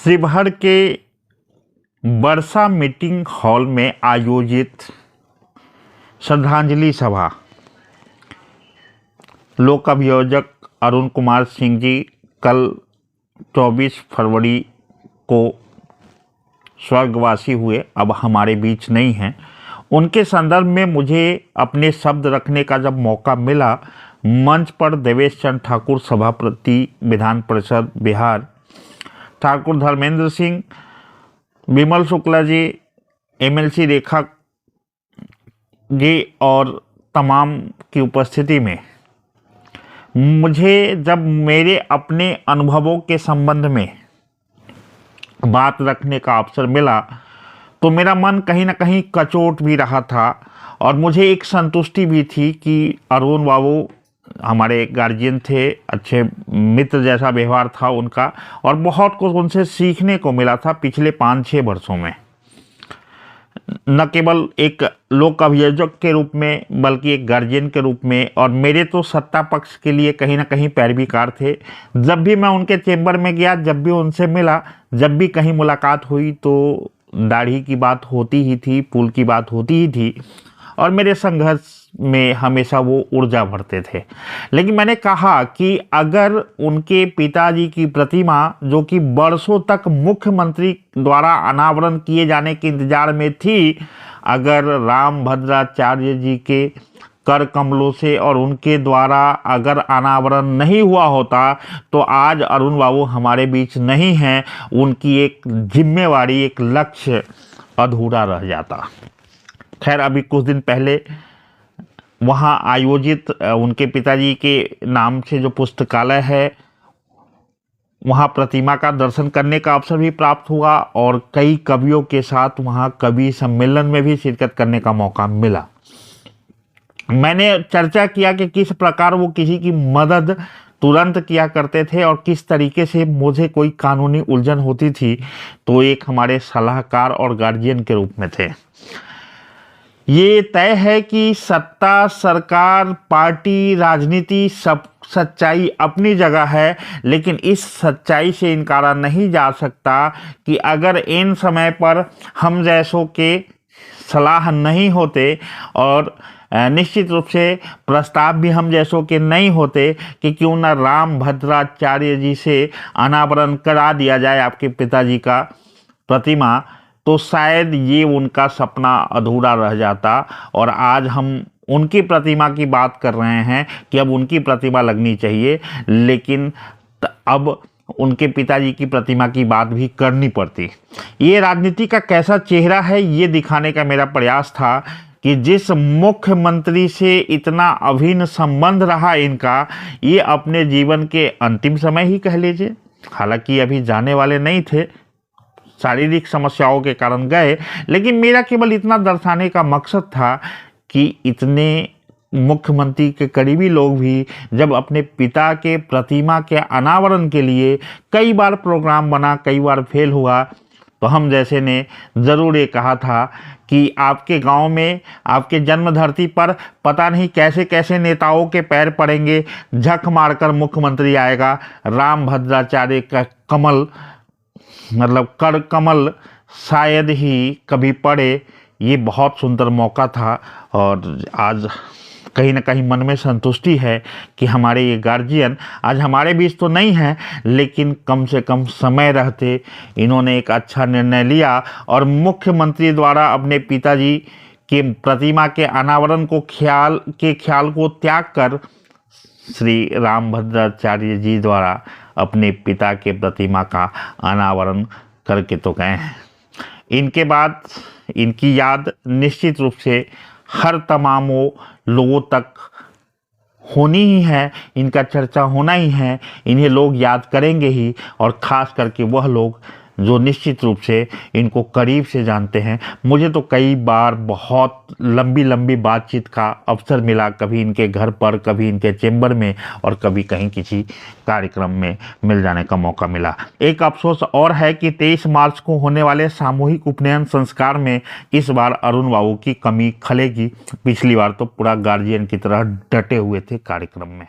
शिवहर के वर्षा meeting hall में आयोजित श्रद्धांजलि सभा लोक अभियोजक अरुण कुमार सिंह जी कल 24 फरवरी को स्वर्गवासी हुए, अब हमारे बीच नहीं हैं। उनके संदर्भ में मुझे अपने शब्द रखने का जब मौका मिला, मंच पर देवेश चंद्र ठाकुर सभापति विधान परिषद बिहार, ठाकुर धर्मेंद्र सिंह, विमल शुक्ला जी, एमएलसी रेखा जी और तमाम की उपस्थिति में मुझे जब मेरे अपने अनुभवों के संबंध में बात रखने का अवसर मिला तो मेरा मन कहीं ना कहीं कचोट भी रहा था और मुझे एक संतुष्टि भी थी कि अरुण बाबू हमारे गार्जियन थे, अच्छे मित्र जैसा व्यवहार था उनका और बहुत कुछ उनसे सीखने को मिला था पिछले 5-6 वर्षों में। न केवल एक लोक अभियोजक के रूप में बल्कि एक गार्जियन के रूप में, और मेरे तो सत्ता पक्ष के लिए कहीं ना कहीं पैरवीकार थे। जब भी मैं उनके चेंबर में गया, जब भी उनसे मिला, जब भी कहीं मुलाकात हुई तो दाढ़ी की बात होती ही थी, पुल की बात होती ही थी और मेरे संघर्ष में हमेशा वो ऊर्जा भरते थे। लेकिन मैंने कहा कि अगर उनके पिताजी की प्रतिमा, जो कि वर्षों तक मुख्यमंत्री द्वारा अनावरण किए जाने के इंतजार में थी, अगर रामभद्राचार्य जी के कर कमलों से और उनके द्वारा अगर अनावरण नहीं हुआ होता तो आज अरुण बाबू हमारे बीच नहीं हैं, उनकी एक जिम्मेवारी, एक लक्ष्य अधूरा रह जाता। खैर, अभी कुछ दिन पहले वहाँ आयोजित उनके पिताजी के नाम से जो पुस्तकालय है, वहाँ प्रतिमा का दर्शन करने का अवसर भी प्राप्त हुआ और कई कवियों के साथ वहाँ कवि सम्मेलन में भी शिरकत करने का मौका मिला। मैंने चर्चा किया कि किस प्रकार वो किसी की मदद तुरंत किया करते थे और किस तरीके से मुझे कोई कानूनी उलझन होती थी तो एक हमारे सलाहकार और गार्जियन के रूप में थे। ये तय है कि सत्ता, सरकार, पार्टी, राजनीति, सब सच्चाई अपनी जगह है, लेकिन इस सच्चाई से इनकारा नहीं जा सकता कि अगर इन समय पर हम जैसों के सलाह नहीं होते और निश्चित रूप से प्रस्ताव भी हम जैसों के नहीं होते कि क्यों ना रामभद्राचार्य जी से अनावरण करा दिया जाए आपके पिताजी का प्रतिमा, तो शायद ये उनका सपना अधूरा रह जाता। और आज हम उनकी प्रतिमा की बात कर रहे हैं कि अब उनकी प्रतिमा लगनी चाहिए, लेकिन अब उनके पिताजी की प्रतिमा की बात भी करनी पड़ती। ये राजनीति का कैसा चेहरा है ये दिखाने का मेरा प्रयास था कि जिस मुख्यमंत्री से इतना अभिन्न संबंध रहा इनका, ये अपने जीवन के अंतिम समय ही कह लीजिए, हालांकि अभी जाने वाले नहीं थे, शारीरिक समस्याओं के कारण गए, लेकिन मेरा केवल इतना दर्शाने का मकसद था कि इतने मुख्यमंत्री के करीबी लोग भी जब अपने पिता के प्रतिमा के अनावरण के लिए कई बार प्रोग्राम बना, कई बार फेल हुआ, तो हम जैसे ने ज़रूर ये कहा था कि आपके गांव में, आपके जन्म धरती पर पता नहीं कैसे कैसे नेताओं के पैर पड़ेंगे, झक मारकर मुख्यमंत्री आएगा, रामभद्राचार्य का कमल मतलब कर कमल शायद ही कभी पड़े। ये बहुत सुंदर मौका था और आज कहीं ना कहीं मन में संतुष्टि है कि हमारे ये गार्जियन आज हमारे बीच तो नहीं हैं, लेकिन कम से कम समय रहते इन्होंने एक अच्छा निर्णय लिया और मुख्यमंत्री द्वारा अपने पिताजी के प्रतिमा के अनावरण को ख्याल को त्याग कर श्री रामभद्राचार्य जी द्वारा अपने पिता के प्रतिमा का अनावरण करके तो गए हैं। इनके बाद इनकी याद निश्चित रूप से हर तमामों लोगों तक होनी ही है, इनका चर्चा होना ही है, इन्हें लोग याद करेंगे ही, और ख़ास करके वह लोग जो निश्चित रूप से इनको करीब से जानते हैं। मुझे तो कई बार बहुत लंबी लंबी बातचीत का अवसर मिला, कभी इनके घर पर, कभी इनके चेंबर में और कभी कहीं किसी कार्यक्रम में मिल जाने का मौका मिला। एक अफसोस और है कि 23 मार्च को होने वाले सामूहिक उपनयन संस्कार में इस बार अरुण बाबू की कमी खलेगी। पिछली बार तो पूरा गार्जियन की तरह डटे हुए थे कार्यक्रम में।